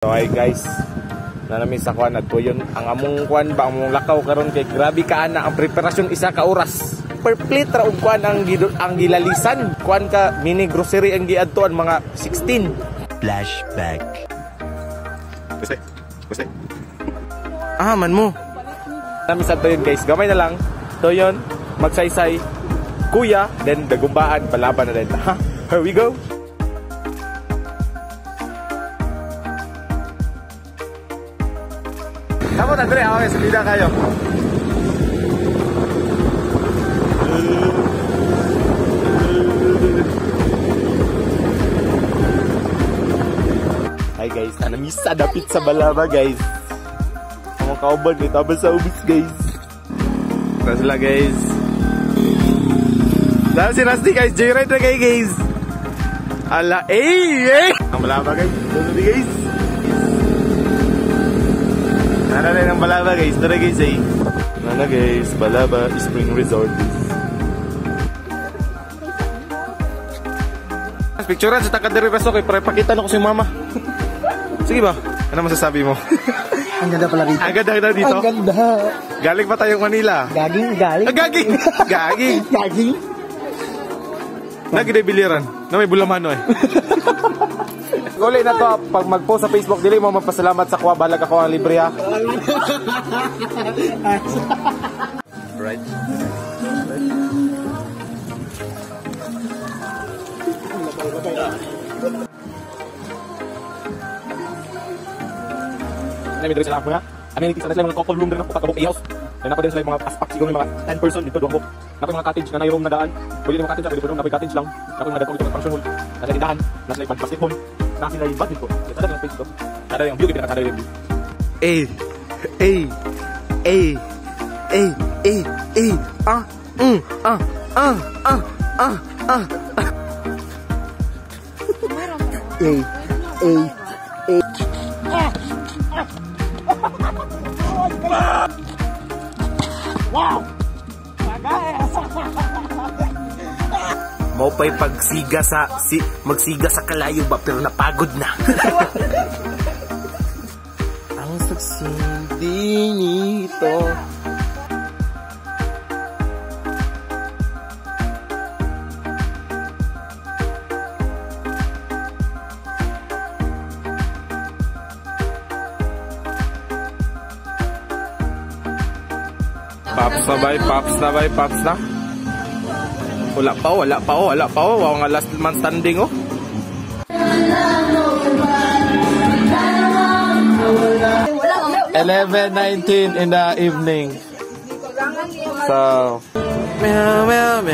So hi guys, nanami sa kuan adto yun ang among kuan ba among lakaw karon kay grabe ka ana ang preparasyon isa ka oras. Per plate ra og kuan ang gilalisan. Kuan ka mini grocery ang giadtoan mga 16. Flashback. Basta. Man mo. Nami sa to yun guys, gamay na lang. To yun, magsaysay, kuya, then dagumbaan, palaban na din. Here we go. Tama na, Dre. Okay, salida kayo. Hi guys, namisa dapit sa Balaba guys. Ang mga kauban, may tabal sa ubis guys. Tara sila guys. Dahil si Rusty guys, joyride na kayo guys. Ala, ang Balaba guys. Doon guys. Nana na ng Balaba guys, tara guys eh. Nana guys, Balaba Spring Resort. Picturean sa takadiri reso kay para pakita na ko si mama. Sige ba? Ano masasabi mo? Ang ganda pala dito. Ang ganda dito? Ang ganda. Galing pa tayong Manila. Gaging. Gaging. Lagi na biliran. Na may bulamano eh. Uli na to, pag mag-post sa Facebook, dili mo magpasalamat sa kuha, balag ako ang libre ha. Right. Nami diri sila mga amenities na sila mga couple room din ako pakabok i-house. Na napa din sila mga aspak siguro mga 10 person dito doon ko. Napa mga cottage na room na daan. Pwede mga cottage, pwede mga cottage lang. Napa mga dito mga function hall. Nasa tindahan, nasa ibang basketball. Nasa sila yung badminton. Ito yung page ko. Ada yung view kita kada yung view. Wow! Mau pa'y pagsiga sa magsiga sa kalayo ba pero napagod na. Ang saksindi nito. Pops na. Wala pa. Wow, nga last man standing oh. $11:19 in the evening. So meow.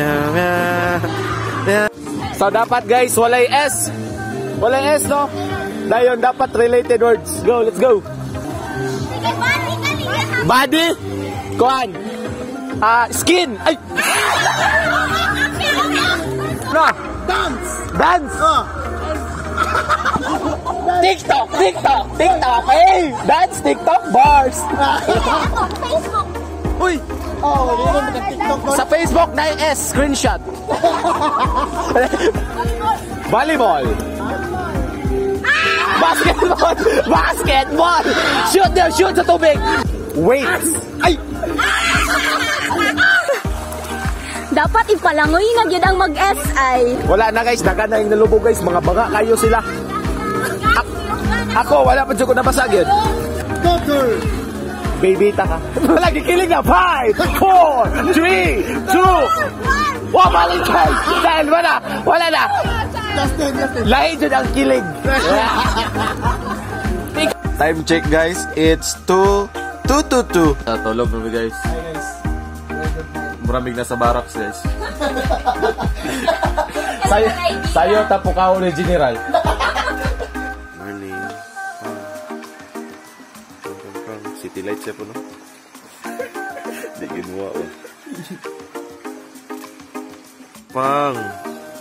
So dapat guys, walay S no? Dayon dapat related words. Go, let's go. Body. Kuan. Skin. Ay. No. Dance. TikTok. Hey, dance TikTok bars. Facebook. Uy. Sa Facebook na S screenshot. Volleyball. Basketball. Shoot sa tubig. Weights. Ay. Dapat ipalangoy na gyud ang mag-SI. Wala na guys, dagan na yung nalubog guys, mga baga kayo sila. Ako, wala pa dyan ko nabasa gyud. Cocker. Baby, taka. Wala, kikilig na. 5, 4, 3, 2, 1, Valentine's. Dahil wala na. Justin. Lahi dyan ang kilig. Time check guys, it's 2:22. Tulog na guys. Maraming nasa barracks guys. Sayo tapukaw ni General. Morning. City lights siya po no? Di ginawa oh. Pang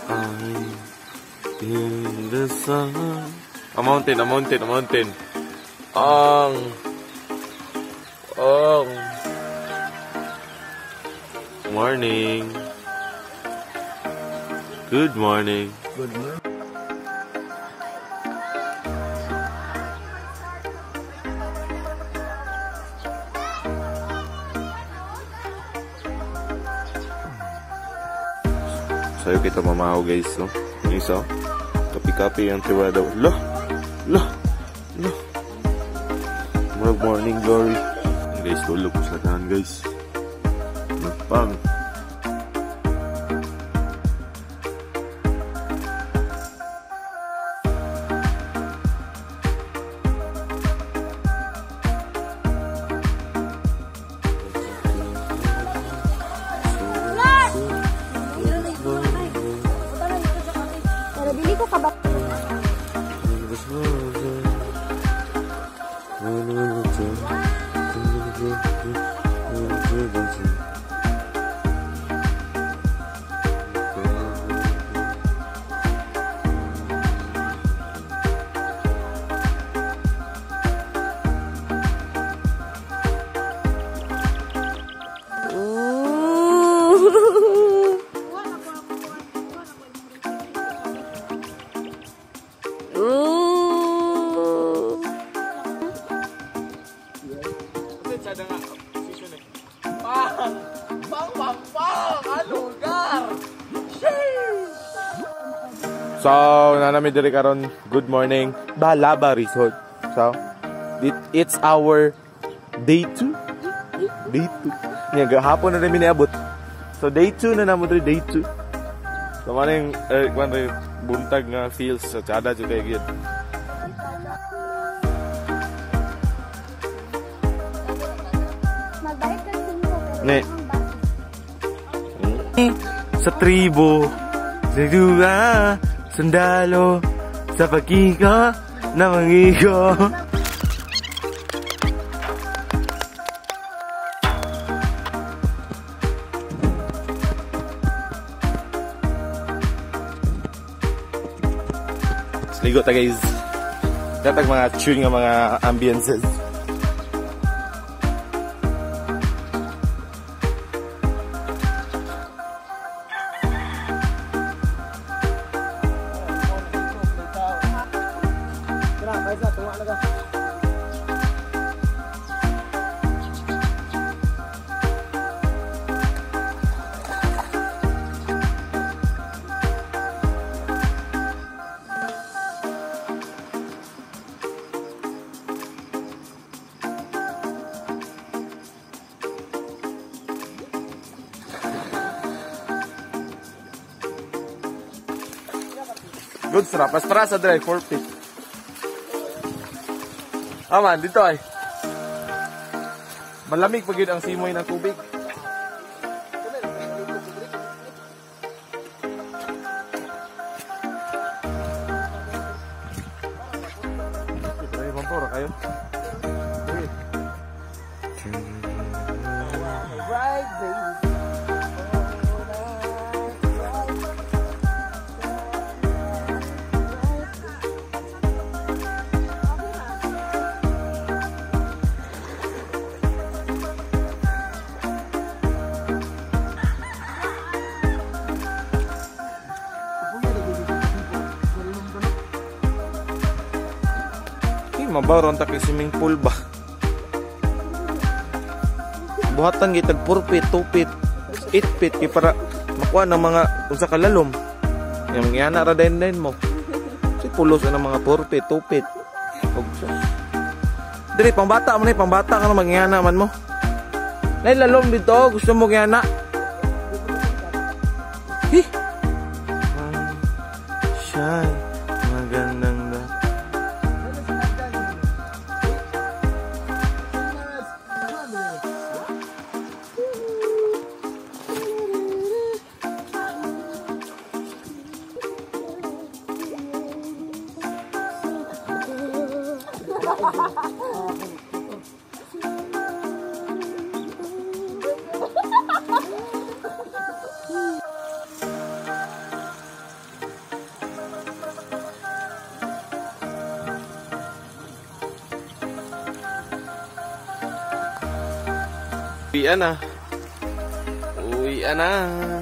I'm in the sun. A mountain. Morning. Good morning. Sayo kita mamahaw guys, no? Yung isa, kapi-kapi yung tirada. Lah! Lah! Lah! Morning glory. Guys, tulog ko sa tahan guys. Nagpang. Pero dili ko kabak. So, nanami diri karon. Good morning. Balaba Resort. So, it's our day 2. Day 2. Nga gahapon na namin niabot. So, day 2 na namo diri, day 2. So, maning buntag nga feels sa tsada jud kay gyud. Magbayad ka sa Ne. Sa tribo, sa duga, sundalo, sa pagkiko na mangigo. Ligo ta guys. Datag mga tune nga mga ambiences. Good sarap. Mas para sa dry, 4 feet. Man, dito ay. Malamig pag yun ang simoy ng tubig. Ay, pampora kayo. Right, baby. Mabaron ta kay swimming pool ba? Buhatan gitag 4 feet, 2 feet, 8 feet kay para makuha ng mga unsa ka lalom. Yang ngiyana ra din mo. Si pulos na mga 4 feet, 2 feet. Og dili pangbata man ni pangbata ka na mangiyana man mo. Nay lalom dito, gusto mo ngiyana? Hi. Shy, magandang da. Uwian na.